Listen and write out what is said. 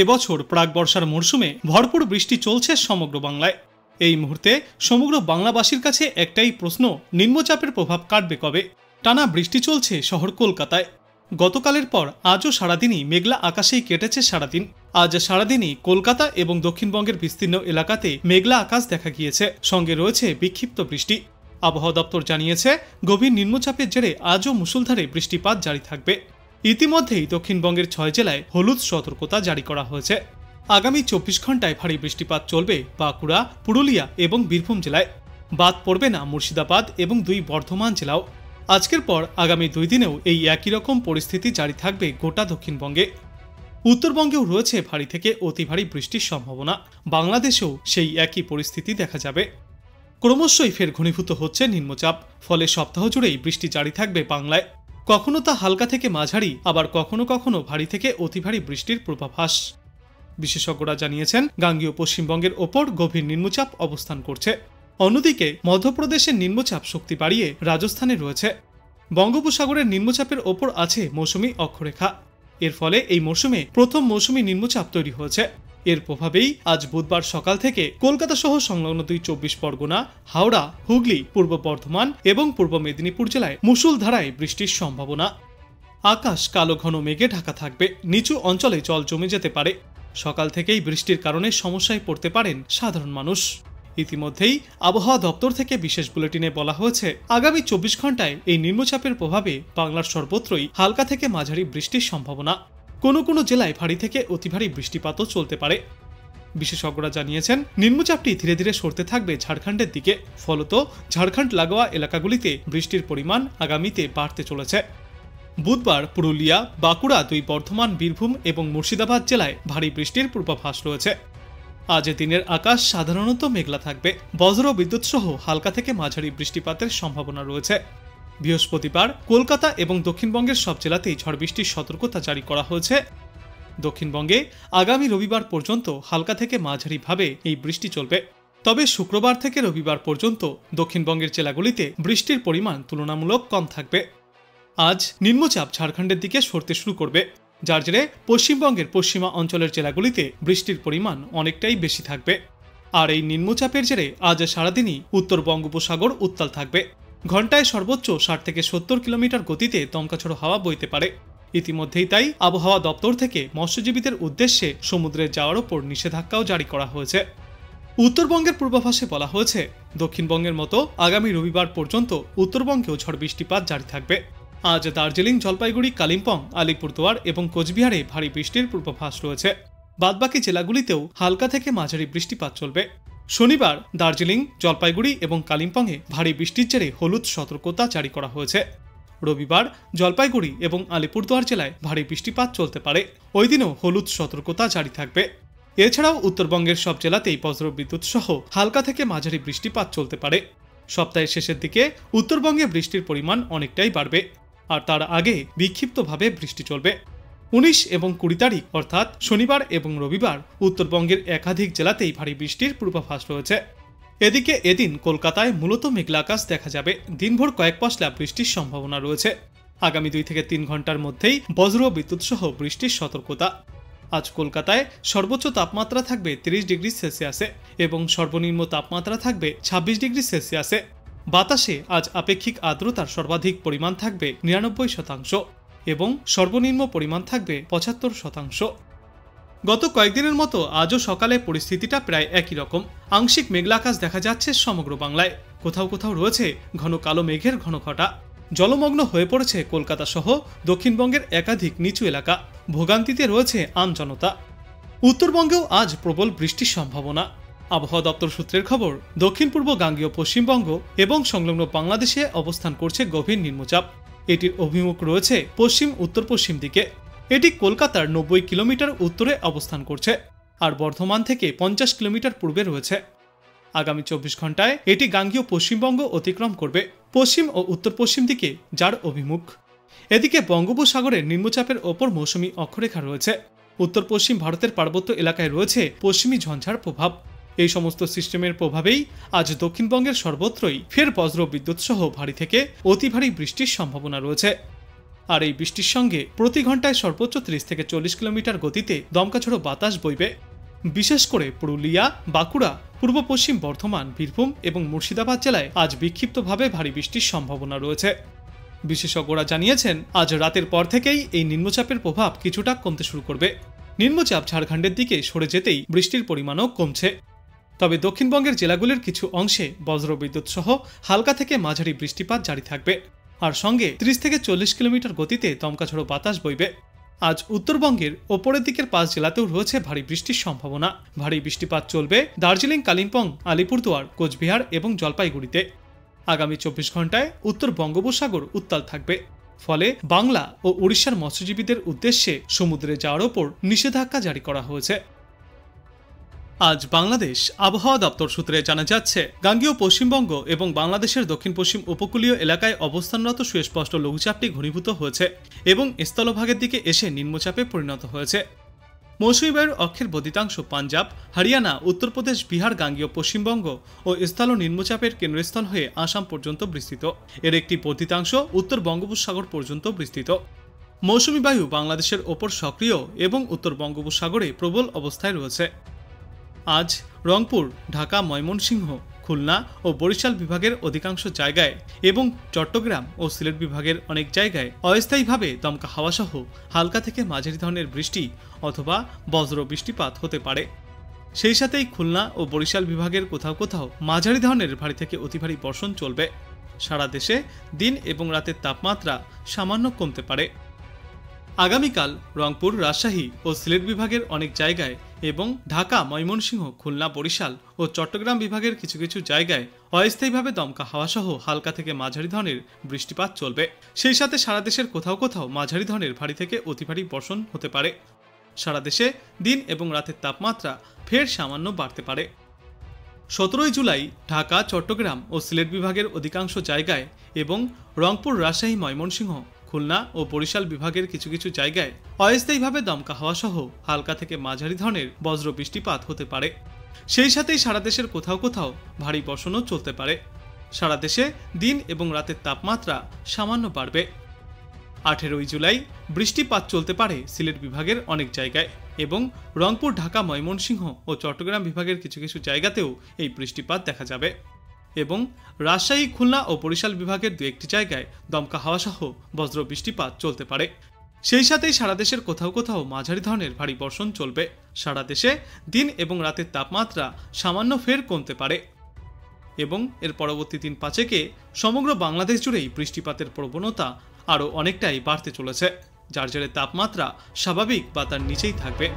এবছর প্রাক বর্ষার মরশুমে ভরপুর বৃষ্টি চলছে সমগ্র বাংলায়। এই মুহূর্তে সমগ্র বাংলাবাসীর কাছে একটাই প্রশ্ন, নিম্নচাপের প্রভাব কাটবে কবে? টানা বৃষ্টি চলছে শহর কলকাতায়। গতকালের পর আজও সারাদিনই মেঘলা আকাশেই কেটেছে সারাদিন। আজ সারাদিনই কলকাতা এবং দক্ষিণবঙ্গের বিস্তীর্ণ এলাকাতে মেঘলা আকাশ দেখা গিয়েছে, সঙ্গে রয়েছে বিক্ষিপ্ত বৃষ্টি। আবহাওয়া দপ্তর জানিয়েছে, গভীর নিম্নচাপের জেরে আজও মুষলধারে বৃষ্টিপাত জারি থাকবে। ইতিমধ্যেই দক্ষিণবঙ্গের 6 জেলায় হলুদ সতর্কতা জারি করা হয়েছে। আগামী 24 ঘন্টায় ভারী বৃষ্টিপাত চলবে বাঁকুড়া, পুরুলিয়া এবং বীরভূম জেলায়। বাদ পড়বে না মুর্শিদাবাদ এবং 2 বর্ধমান জেলাও। আজকের পর আগামী 2 দিনেও এই একই রকম পরিস্থিতি জারি থাকবে গোটা দক্ষিণবঙ্গে। উত্তরবঙ্গেও রয়েছে ভারী থেকে অতি ভারী বৃষ্টির সম্ভাবনা। বাংলাদেশেও সেই একই পরিস্থিতি দেখা যাবে। ক্রমশই ফের ঘনীভূত হচ্ছে নিম্নচাপ, ফলে সপ্তাহ জুড়েই বৃষ্টি জারি থাকবে বাংলায়। কখনো তা হালকা থেকে মাঝারি, আবার কখনো কখনো ভারী থেকে অতি ভারী বৃষ্টির পূর্বাভাস। বিশেষজ্ঞরা জানিয়েছেন, গাঙ্গেয় পশ্চিমবঙ্গের ওপর গভীর নিম্নচাপ অবস্থান করছে। অন্যদিকে মধ্যপ্রদেশের নিম্নচাপ শক্তি বাড়িয়ে রাজস্থানে রয়েছে। বঙ্গোপসাগরের নিম্নচাপের ওপর আছে মৌসুমী অক্ষরেখা। এর ফলে এই মৌসুমে প্রথম মৌসুমী নিম্নচাপ তৈরি হয়েছে। এর প্রভাবেই আজ বুধবার সকাল থেকে কলকাতা সহ সংলগ্ন 24 পরগনা, হাওড়া, হুগলি, পূর্ব বর্ধমান এবং পূর্ব মেদিনীপুর জেলায় মুষলধারায় বৃষ্টির সম্ভাবনা। আকাশ কালো ঘন মেঘে ঢাকা থাকবে, নিচু অঞ্চলে জল জমে যেতে পারে। সকাল থেকেই বৃষ্টির কারণে সমস্যায় পড়তে পারেন সাধারণ মানুষ। ইতিমধ্যেই আবহাওয়া দপ্তর থেকে বিশেষ বুলেটিনে বলা হয়েছে, আগামী 24 ঘন্টায় এই নিম্নচাপের প্রভাবে বাংলার সর্বত্রই হালকা থেকে মাঝারি বৃষ্টির সম্ভাবনা। কোনো কোনো জেলায় ভারী থেকে অতি ভারী বৃষ্টিপাতও চলতে পারে। বিশেষজ্ঞরা জানিয়েছেন, নিম্নচাপটি ধীরে ধীরে সরতে থাকবে ঝাড়খণ্ডের দিকে। ফলত ঝাড়খণ্ড লাগোয়া এলাকাগুলিতে বৃষ্টির পরিমাণ আগামীতে বাড়তে চলেছে। বুধবার পুরুলিয়া, বাঁকুড়া, 2 বর্ধমান, বীরভূম এবং মুর্শিদাবাদ জেলায় ভারী বৃষ্টির পূর্বাভাস রয়েছে। আজ দিনের আকাশ সাধারণত মেঘলা থাকবে। বজ্র বিদ্যুৎ সহ হালকা থেকে মাঝারি বৃষ্টিপাতের সম্ভাবনা রয়েছে। বৃহস্পতিবার কলকাতা এবং দক্ষিণবঙ্গের সব জেলাতেই ঝড় বৃষ্টির সতর্কতা জারি করা হয়েছে। দক্ষিণবঙ্গে আগামী রবিবার পর্যন্ত হালকা থেকে মাঝারিভাবে এই বৃষ্টি চলবে। তবে শুক্রবার থেকে রবিবার পর্যন্ত দক্ষিণবঙ্গের জেলাগুলিতে বৃষ্টির পরিমাণ তুলনামূলক কম থাকবে। আজ নিম্নচাপ ঝাড়খণ্ডের দিকে সরতে শুরু করবে, যার জেরে পশ্চিমবঙ্গের পশ্চিমা অঞ্চলের জেলাগুলিতে বৃষ্টির পরিমাণ অনেকটাই বেশি থাকবে। আর এই নিম্নচাপের জেরে আজ সারাদিনই উত্তর বঙ্গোপসাগর উত্তাল থাকবে। ঘন্টায় সর্বোচ্চ 60 থেকে 70 কিলোমিটার গতিতে দমকাঝড়ো হাওয়া বইতে পারে। ইতিমধ্যেই তাই আবহাওয়া দপ্তর থেকে মৎস্যজীবীদের উদ্দেশ্যে সমুদ্রে যাওয়ার ওপর নিষেধাজ্ঞাও জারি করা হয়েছে। উত্তরবঙ্গের পূর্বাভাসে বলা হয়েছে, দক্ষিণবঙ্গের মতো আগামী রবিবার পর্যন্ত উত্তরবঙ্গেও ঝড় বৃষ্টিপাত জারি থাকবে। আজ দার্জিলিং, জলপাইগুড়ি, কালিম্পং, আলিপুরদুয়ার এবং কোচবিহারে ভারী বৃষ্টির পূর্বাভাস রয়েছে। বাদবাকি জেলাগুলিতেও হালকা থেকে মাঝারি বৃষ্টিপাত চলবে। শনিবার দার্জিলিং, জলপাইগুড়ি এবং কালিম্পংয়ে ভারী বৃষ্টির জেরে হলুদ সতর্কতা জারি করা হয়েছে। রবিবার জলপাইগুড়ি এবং আলিপুরদুয়ার জেলায় ভারী বৃষ্টিপাত চলতে পারে। ওই দিনও হলুদ সতর্কতা জারি থাকবে। এছাড়াও উত্তরবঙ্গের সব জেলাতেই বজ্র বিদ্যুৎ সহ হালকা থেকে মাঝারি বৃষ্টিপাত চলতে পারে। সপ্তাহের শেষের দিকে উত্তরবঙ্গে বৃষ্টির পরিমাণ অনেকটাই বাড়বে, আর তার আগে বিক্ষিপ্তভাবে বৃষ্টি চলবে। 19 এবং 20 তারিখ অর্থাৎ শনিবার এবং রবিবার উত্তরবঙ্গের একাধিক জেলাতেই ভারী বৃষ্টির পূর্বাভাস রয়েছে। এদিকে এদিন কলকাতায় মূলত মেঘলা আকাশ দেখা যাবে। দিনভর কয়েক পশলা বৃষ্টির সম্ভাবনা রয়েছে। আগামী 2 থেকে 3 ঘন্টার মধ্যেই বজ্র বিদ্যুৎ সহ বৃষ্টির সতর্কতা। আজ কলকাতায় সর্বোচ্চ তাপমাত্রা থাকবে 30 ডিগ্রি সেলসিয়াসে এবং সর্বনিম্ন তাপমাত্রা থাকবে 26 ডিগ্রি সেলসিয়াসে। বাতাসে আজ আপেক্ষিক আর্দ্রতার সর্বাধিক পরিমাণ থাকবে 99% এবং সর্বনিম্ন পরিমাণ থাকবে 75%। গত কয়েকদিনের মতো আজও সকালে পরিস্থিতিটা প্রায় একই রকম। আংশিক মেঘলা আকাশ দেখা যাচ্ছে সমগ্র বাংলায়। কোথাও কোথাও রয়েছে ঘন কালো মেঘের ঘনঘটা। জলমগ্ন হয়ে পড়েছে কলকাতা সহ দক্ষিণবঙ্গের একাধিক নিচু এলাকা। ভোগান্তিতে রয়েছে আমজনতা। উত্তরবঙ্গেও আজ প্রবল বৃষ্টির সম্ভাবনা। আবহাওয়া দপ্তর সূত্রের খবর, দক্ষিণ পূর্ব গাঙ্গেয় পশ্চিমবঙ্গ এবং সংলগ্ন বাংলাদেশে অবস্থান করছে গভীর নিম্নচাপ। এটির অভিমুখ রয়েছে পশ্চিম উত্তর পশ্চিম দিকে। এটি কলকাতার 90 কিলোমিটার উত্তরে অবস্থান করছে, আর বর্ধমান থেকে 50 কিলোমিটার পূর্বে রয়েছে। আগামী 24 ঘন্টায় এটি গাঙ্গেয় পশ্চিমবঙ্গ অতিক্রম করবে, পশ্চিম ও উত্তর পশ্চিম দিকে যার অভিমুখ। এদিকে বঙ্গোপসাগরের নিম্নচাপের ওপর মৌসুমী অক্ষরেখা রয়েছে। উত্তর পশ্চিম ভারতের পার্বত্য এলাকায় রয়েছে পশ্চিমী ঝঞ্ঝার প্রভাব। এই সমস্ত সিস্টেমের প্রভাবেই আজ দক্ষিণবঙ্গের সর্বত্রই ফের বজ্র বিদ্যুৎ সহ ভারী থেকে অতি ভারী বৃষ্টির সম্ভাবনা রয়েছে। আর এই বৃষ্টির সঙ্গে প্রতি ঘন্টায় সর্বোচ্চ 30 থেকে 40 কিলোমিটার গতিতে দমকাঝোড়ো বাতাস বইবে। বিশেষ করে পুরুলিয়া, বাঁকুড়া, পূর্ব পশ্চিম বর্ধমান, বীরভূম এবং মুর্শিদাবাদ জেলায় আজ বিক্ষিপ্তভাবে ভারী বৃষ্টির সম্ভাবনা রয়েছে। বিশেষজ্ঞরা জানিয়েছেন, আজ রাতের পর থেকেই এই নিম্নচাপের প্রভাব কিছুটা কমতে শুরু করবে। নিম্নচাপ ঝাড়খণ্ডের দিকে সরে যেতেই বৃষ্টির পরিমাণও কমছে। তবে দক্ষিণবঙ্গের জেলাগুলির কিছু অংশে বজ্রবিদ্যুৎ সহ হালকা থেকে মাঝারি বৃষ্টিপাত জারি থাকবে, আর সঙ্গে 30 থেকে 40 কিলোমিটার গতিতে দমকাঝোড়ো বাতাস বইবে। আজ উত্তরবঙ্গের ওপরের দিকের 5 জেলাতেও রয়েছে ভারী বৃষ্টির সম্ভাবনা। ভারী বৃষ্টিপাত চলবে দার্জিলিং, কালিম্পং, আলিপুরদুয়ার, কোচবিহার এবং জলপাইগুড়িতে। আগামী 24 ঘন্টায় উত্তর বঙ্গোপসাগর উত্তাল থাকবে, ফলে বাংলা ও উড়িষ্যার মৎস্যজীবীদের উদ্দেশ্যে সমুদ্রে যাওয়ার ওপর নিষেধাজ্ঞা জারি করা হয়েছে। আজ বাংলাদেশ আবহাওয়া দপ্তর সূত্রে জানা যাচ্ছে, গাঙ্গেয় পশ্চিমবঙ্গ এবং বাংলাদেশের দক্ষিণ পশ্চিম উপকূলীয় এলাকায় অবস্থানরত সুস্পষ্ট লঘুচাপটি ঘনীভূত হয়েছে এবং স্থলভাগের দিকে এসে নিম্নচাপে পরিণত হয়েছে। মৌসুমী বায়ুর অক্ষের বদ্ধিতাংশ পাঞ্জাব, হরিয়ানা, উত্তরপ্রদেশ, বিহার, গাঙ্গেয় পশ্চিমবঙ্গ ও স্থল নিম্নচাপের কেন্দ্রস্থল হয়ে আসাম পর্যন্ত বিস্তৃত। এর একটি বদ্ধিতাংশ উত্তর বঙ্গোপসাগর পর্যন্ত বিস্তৃত। মৌসুমী বায়ু বাংলাদেশের ওপর সক্রিয় এবং উত্তর বঙ্গোপসাগরে প্রবল অবস্থায় রয়েছে। আজ রংপুর, ঢাকা, ময়মনসিংহ, খুলনা ও বরিশাল বিভাগের অধিকাংশ জায়গায় এবং চট্টগ্রাম ও সিলেট বিভাগের অনেক জায়গায় অস্থায়ীভাবে দমকা হাওয়াসহ হালকা থেকে মাঝারি ধরনের বৃষ্টি অথবা বজ্র বৃষ্টিপাত হতে পারে। সেই সাথেই খুলনা ও বরিশাল বিভাগের কোথাও কোথাও মাঝারি ধরনের ভারী থেকে অতি ভারী বর্ষণ চলবে। সারা দেশে দিন এবং রাতের তাপমাত্রা সামান্য কমতে পারে। আগামীকাল রংপুর, রাজশাহী ও সিলেট বিভাগের অনেক জায়গায় এবং ঢাকা, ময়মনসিংহ, খুলনা, বরিশাল ও চট্টগ্রাম বিভাগের কিছু কিছু জায়গায় অস্থায়ীভাবে দমকা হাওয়াসহ হালকা থেকে মাঝারি ধরনের বৃষ্টিপাত চলবে। সেই সাথে সারা দেশের কোথাও কোথাও মাঝারি ধরনের ভারী থেকে অতি ভারী বর্ষণ হতে পারে। সারা দেশে দিন এবং রাতের তাপমাত্রা ফের সামান্য বাড়তে পারে। 17 জুলাই ঢাকা, চট্টগ্রাম ও সিলেট বিভাগের অধিকাংশ জায়গায় এবং রংপুর, রাজশাহী, ময়মনসিংহ, খুলনা ও বরিশাল বিভাগের কিছু কিছু জায়গায় অস্থায়ীভাবে দমকা হাওয়াসহ হালকা থেকে মাঝারি ধরনের বজ্র বৃষ্টিপাত হতে পারে। সেই সাথেই সারা দেশের কোথাও কোথাও ভারী বর্ষণও চলতে পারে। সারা দেশে দিন এবং রাতের তাপমাত্রা সামান্য বাড়বে। 18 জুলাই বৃষ্টিপাত চলতে পারে সিলেট বিভাগের অনেক জায়গায় এবং রংপুর, ঢাকা, ময়মনসিংহ ও চট্টগ্রাম বিভাগের কিছু কিছু জায়গাতেও এই বৃষ্টিপাত দেখা যাবে এবং রাজশাহী, খুলনা ও বরিশাল বিভাগের দু একটি জায়গায় দমকা হাওয়াসহ বজ্র বৃষ্টিপাত চলতে পারে। সেই সাথেই সারা দেশের কোথাও কোথাও মাঝারি ধরনের ভারী বর্ষণ চলবে। সারা দেশে দিন এবং রাতের তাপমাত্রা সামান্য ফের কমতে পারে এবং এর পরবর্তী দিন 5 সমগ্র বাংলাদেশ জুড়েই বৃষ্টিপাতের প্রবণতা আরও অনেকটাই বাড়তে চলেছে, যার জেরে তাপমাত্রা স্বাভাবিক বা তার নিচেই থাকবে।